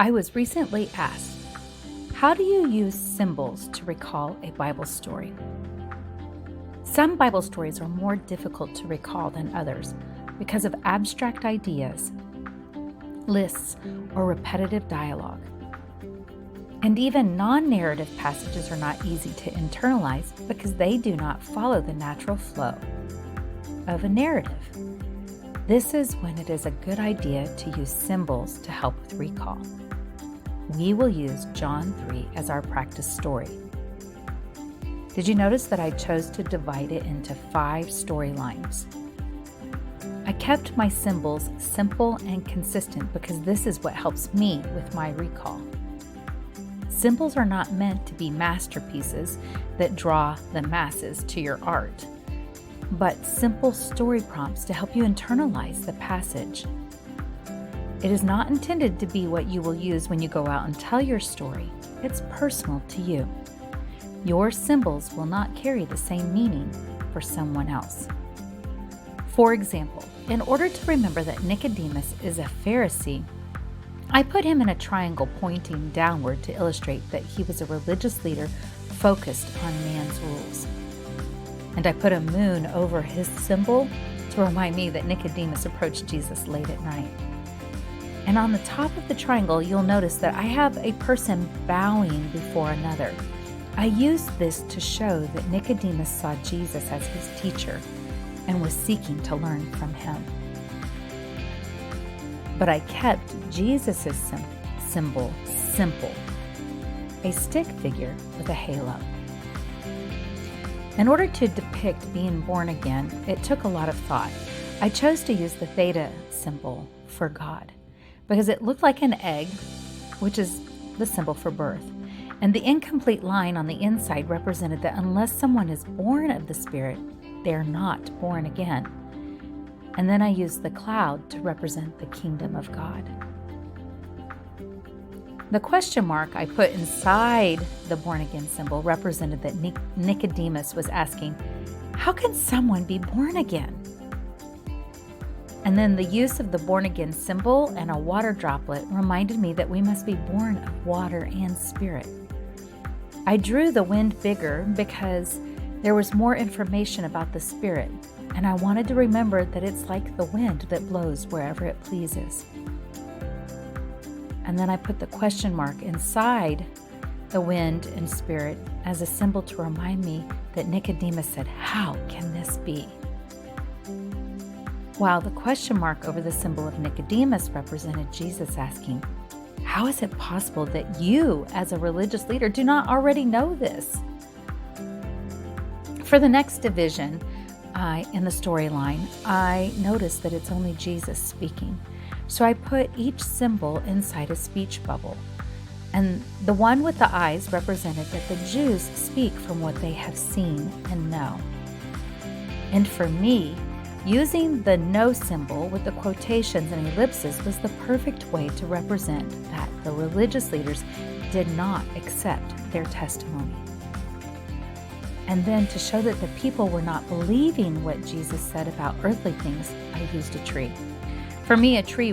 I was recently asked, how do you use symbols to recall a Bible story? Some Bible stories are more difficult to recall than others because of abstract ideas, lists, or repetitive dialogue. And even non-narrative passages are not easy to internalize because they do not follow the natural flow of a narrative. This is when it is a good idea to use symbols to help with recall. We will use John 3 as our practice story. Did you notice that I chose to divide it into 5 storylines? I kept my symbols simple and consistent because this is what helps me with my recall. Symbols are not meant to be masterpieces that draw the masses to your art, but simple story prompts to help you internalize the passage. It is not intended to be what you will use when you go out and tell your story. It's personal to you. Your symbols will not carry the same meaning for someone else. For example, in order to remember that Nicodemus is a Pharisee, I put him in a triangle pointing downward to illustrate that he was a religious leader focused on man's rules. And I put a moon over his symbol to remind me that Nicodemus approached Jesus late at night. And on the top of the triangle, you'll notice that I have a person bowing before another. I used this to show that Nicodemus saw Jesus as his teacher and was seeking to learn from him. But I kept Jesus' symbol simple, a stick figure with a halo. In order to depict being born again, it took a lot of thought. I chose to use the theta symbol for God because it looked like an egg, which is the symbol for birth. And the incomplete line on the inside represented that unless someone is born of the Spirit, they are not born again. And then I used the cloud to represent the kingdom of God. The question mark I put inside the born again symbol represented that Nicodemus was asking, how can someone be born again? And then the use of the born again symbol and a water droplet reminded me that we must be born of water and spirit. I drew the wind bigger because there was more information about the Spirit, and I wanted to remember that it's like the wind that blows wherever it pleases. And then I put the question mark inside the wind and Spirit as a symbol to remind me that Nicodemus said, how can this be? While the question mark over the symbol of Nicodemus represented Jesus asking, how is it possible that you, as a religious leader, do not already know this? For the next division in the storyline, I noticed that it's only Jesus speaking. So I put each symbol inside a speech bubble. And the one with the eyes represented that the Jews speak from what they have seen and know. And for me, using the no symbol with the quotations and ellipses was the perfect way to represent that the religious leaders did not accept their testimony. And then to show that the people were not believing what Jesus said about earthly things, I used a tree. For me, a tree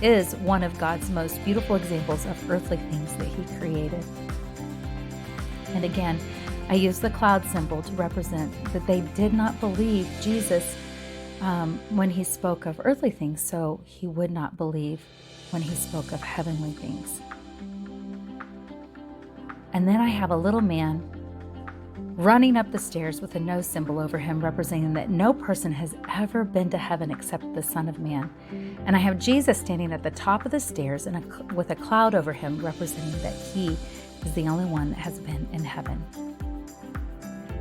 is one of God's most beautiful examples of earthly things that He created. And again, I used the cloud symbol to represent that they did not believe Jesus when He spoke of earthly things, so He would not believe when He spoke of heavenly things. And then I have a little man running up the stairs with a no symbol over him, representing that no person has ever been to heaven except the Son of Man. And I have Jesus standing at the top of the stairs and with a cloud over him, representing that He is the only one that has been in heaven.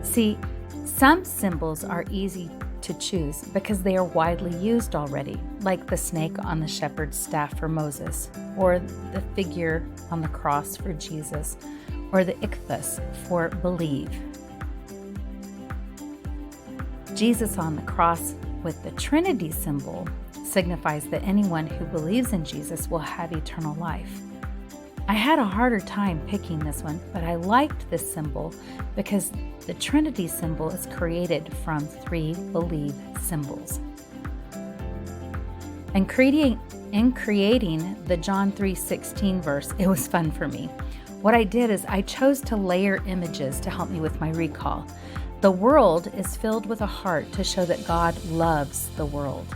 See, some symbols are easy to choose because they are widely used already, like the snake on the shepherd's staff for Moses, or the figure on the cross for Jesus, or the ichthus for believe. Jesus on the cross with the Trinity symbol signifies that anyone who believes in Jesus will have eternal life. I had a harder time picking this one, but I liked this symbol because the Trinity symbol is created from 3 believe symbols. And in creating the John 3:16 verse, it was fun for me. What I did is I chose to layer images to help me with my recall. The world is filled with a heart to show that God loves the world.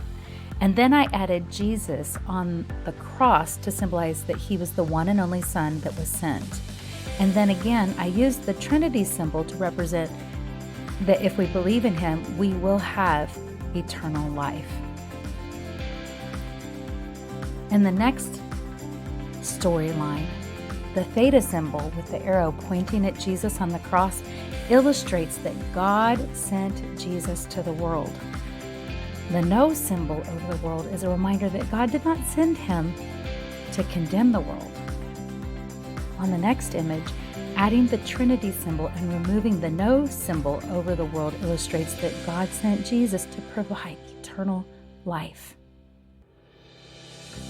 And then I added Jesus on the cross to symbolize that he was the one and only Son that was sent. And then again, I used the Trinity symbol to represent that if we believe in him, we will have eternal life. In the next storyline, the theta symbol with the arrow pointing at Jesus on the cross illustrates that God sent Jesus to the world. The no symbol over the world is a reminder that God did not send him to condemn the world. On the next image, adding the Trinity symbol and removing the no symbol over the world illustrates that God sent Jesus to provide eternal life.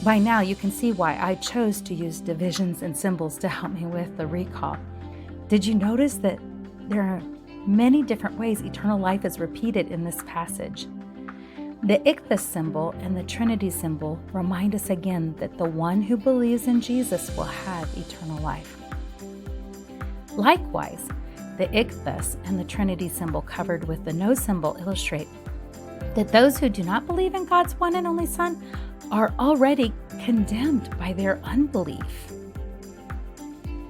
By now, you can see why I chose to use divisions and symbols to help me with the recall. Did you notice that there are many different ways eternal life is repeated in this passage? The ichthus symbol and the Trinity symbol remind us again that the one who believes in Jesus will have eternal life. Likewise, the ichthus and the Trinity symbol covered with the no symbol illustrate that those who do not believe in God's one and only Son are already condemned by their unbelief.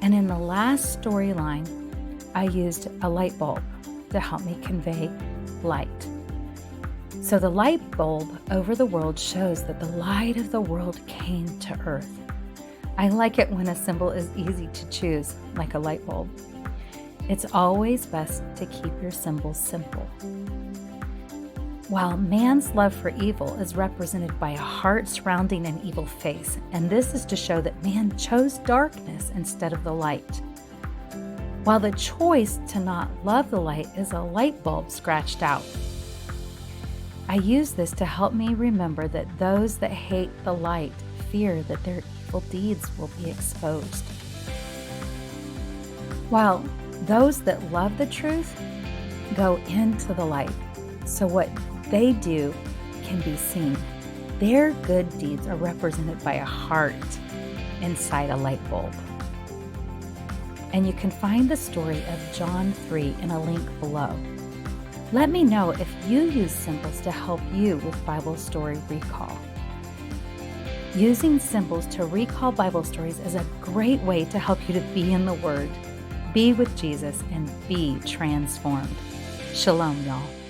And in the last storyline, I used a light bulb to help me convey light. So the light bulb over the world shows that the light of the world came to earth. I like it when a symbol is easy to choose, like a light bulb. It's always best to keep your symbols simple. While man's love for evil is represented by a heart surrounding an evil face, and this is to show that man chose darkness instead of the light. While the choice to not love the light is a light bulb scratched out. I use this to help me remember that those that hate the light fear that their evil deeds will be exposed, while those that love the truth go into the light, so what they do can be seen. Their good deeds are represented by a heart inside a light bulb. And you can find the story of John 3 in a link below. Let me know if you use symbols to help you with Bible story recall. Using symbols to recall Bible stories is a great way to help you to be in the Word, be with Jesus, and be transformed. Shalom, y'all.